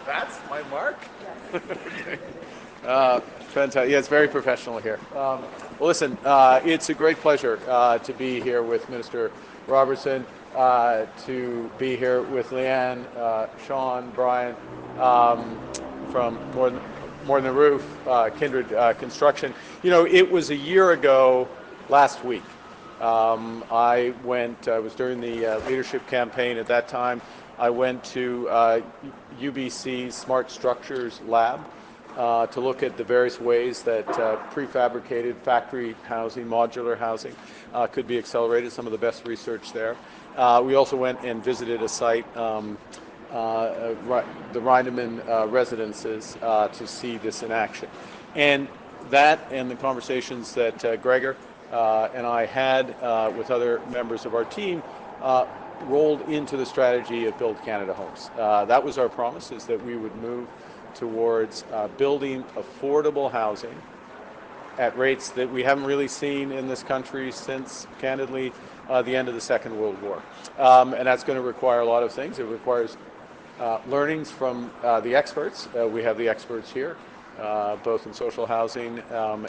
That's my mark? Fantastic. Yeah, it's very professional here. Well, listen, it's a great pleasure to be here with Minister Robertson, to be here with Leanne, Sean, Brian, from More Than a Roof, Kindred Construction. You know, it was a year ago last week. I was during the leadership campaign at that time. I went to UBC's Smart Structures Lab to look at the various ways that prefabricated factory housing, modular housing, could be accelerated, some of the best research there. We also went and visited a site, the Reinemann residences, to see this in action. And that and the conversations that Gregor and I had with other members of our team rolled into the strategy of Build Canada Homes. That was our promise, is that we would move towards building affordable housing at rates that we haven't really seen in this country since, candidly, the end of the Second World War. And that's going to require a lot of things. It requires learnings from the experts. We have the experts here, both in social housing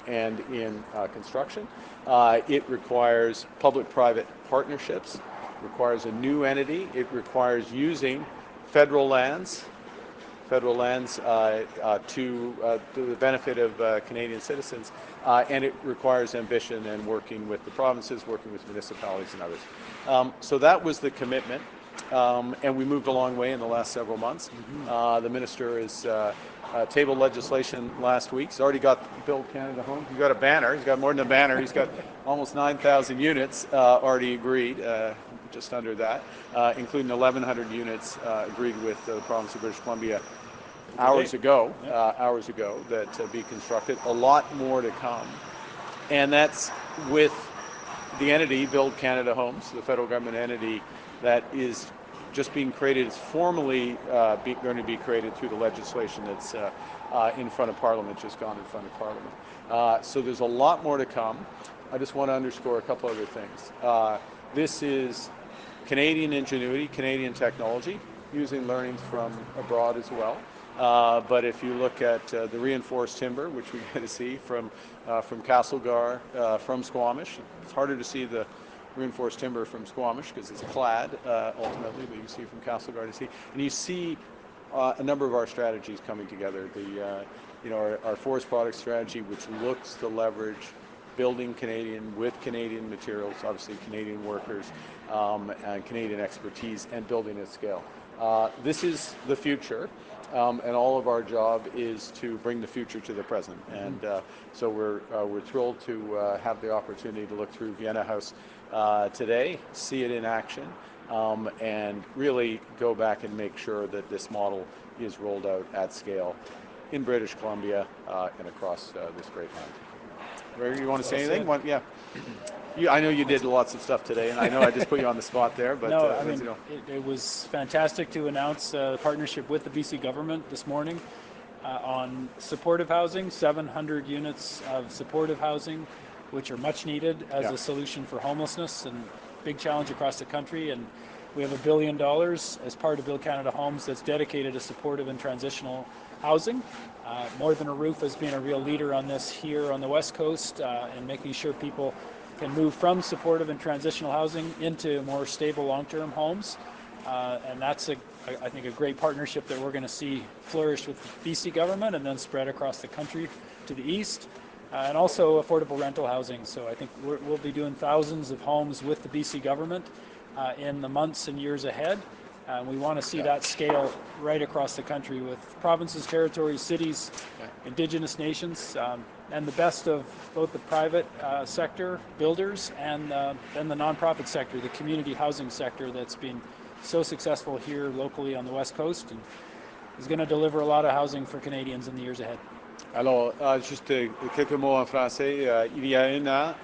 and in construction. It requires public-private partnerships. It requires a new entity. It requires using federal lands to the benefit of Canadian citizens, and it requires ambition and working with the provinces, working with municipalities and others. So that was the commitment, and we moved a long way in the last several months. The minister has tabled legislation last week. He's already got Build Canada Homes. He's got a banner. He's got more than a banner. He's got almost 9,000 units already agreed, just under that, including 1,100 units agreed with the province of British Columbia hours ago, that be constructed. A lot more to come. And that's with the entity, Build Canada Homes, the federal government entity that is just being created. It's formally going to be created through the legislation that's in front of Parliament, just gone in front of Parliament. So there's a lot more to come. I just want to underscore a couple other things. This is Canadian ingenuity, Canadian technology, using learnings from abroad as well. But if you look at the reinforced timber, which we get to see from Castlegar, from Squamish, it's harder to see the reinforced timber from Squamish because it's clad ultimately, but you see from Castlegar to see, and you see a number of our strategies coming together. Our forest product strategy, which looks to leverage building Canadian with Canadian materials, obviously Canadian workers, and Canadian expertise, and building at scale. This is the future, and all of our job is to bring the future to the present. And so we're thrilled to have the opportunity to look through Vienna House today, see it in action, and really go back and make sure that this model is rolled out at scale in British Columbia and across this great land. Gregor, you want to say anything? Yeah. I know you did lots of stuff today, and I know I just put you on the spot there, but no, it was fantastic to announce a partnership with the BC government this morning on supportive housing, 700 units of supportive housing, which are much needed as a solution for homelessness and big challenge across the country. And we have $1 billion as part of Build Canada Homes that's dedicated to supportive and transitional housing. More Than a Roof has been a real leader on this here on the West Coast, and making sure people can move from supportive and transitional housing into more stable long-term homes. And that's, I think, a great partnership that we're going to see flourish with the BC government and then spread across the country to the east. And also affordable rental housing. So I think we'll be doing thousands of homes with the BC government in the months and years ahead. We want to see that scale right across the country with provinces, territories, cities, Indigenous nations, and the best of both the private sector builders and then the nonprofit sector, the community housing sector that's been so successful here locally on the West Coast and is going to deliver a lot of housing for Canadians in the years ahead. Alors, juste quelques mots en français. Il y a un an,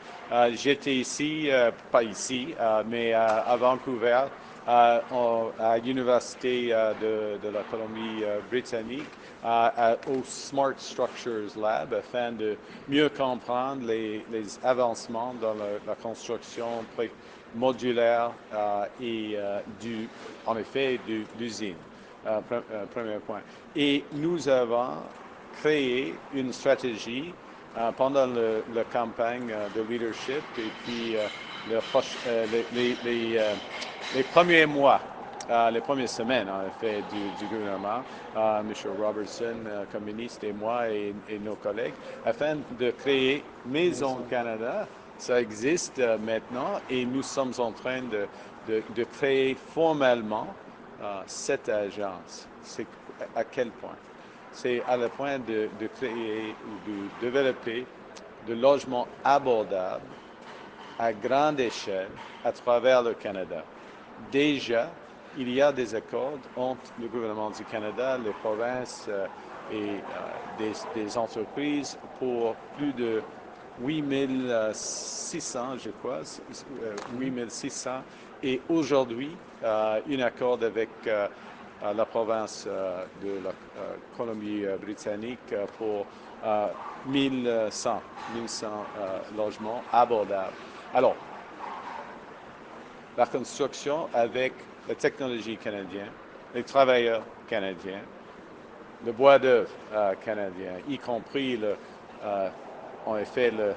j'étais ici, pas ici, mais à Vancouver, à l'Université de la Colombie-Britannique, au Smart Structures Lab, afin de mieux comprendre les avancements dans la construction modulaire et en effet d'usine. Premier point. Et nous avons créé une stratégie pendant la campagne de leadership et puis les premiers mois, les premières semaines, en effet, du gouvernement, M. Robertson comme ministre et moi et nos collègues, afin de créer Maison Canada. Ça existe maintenant et nous sommes en train de créer formellement cette agence. C'est à quel point? C'est à le point de créer ou de développer de logements abordables à grande échelle à travers le Canada. Déjà, il y a des accords entre le gouvernement du Canada, les provinces et des entreprises pour plus de 8600, je crois, 8600. Et aujourd'hui, un accord avec la province de la Colombie-Britannique pour 1100 logements abordables. Alors, la construction avec la technologie canadienne, les travailleurs canadiens, le bois d'œuvre canadien, y compris en effet le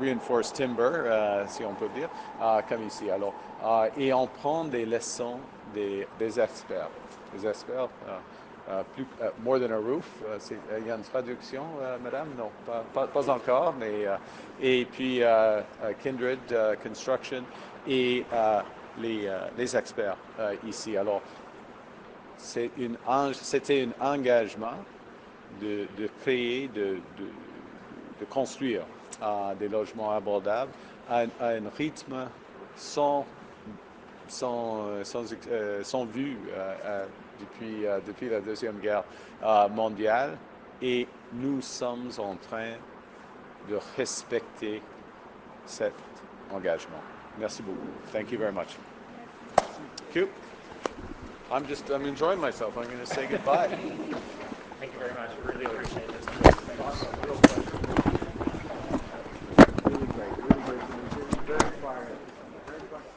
reinforced timber, si on peut dire, comme ici. Alors, et on prend des leçons des experts. Les experts, more than a roof, il y a une traduction, madame? Non, pas encore, mais et puis Kindred Construction et les experts ici. Alors, c'était un engagement de créer, de construire des logements abordables à un rythme sans vue depuis la Deuxième Guerre mondiale, et nous sommes en train de respecter cet engagement. Merci beaucoup. Thank you very much. Thank you. I'm enjoying myself. I'm going to say goodbye. Thank you very much. We really appreciate it.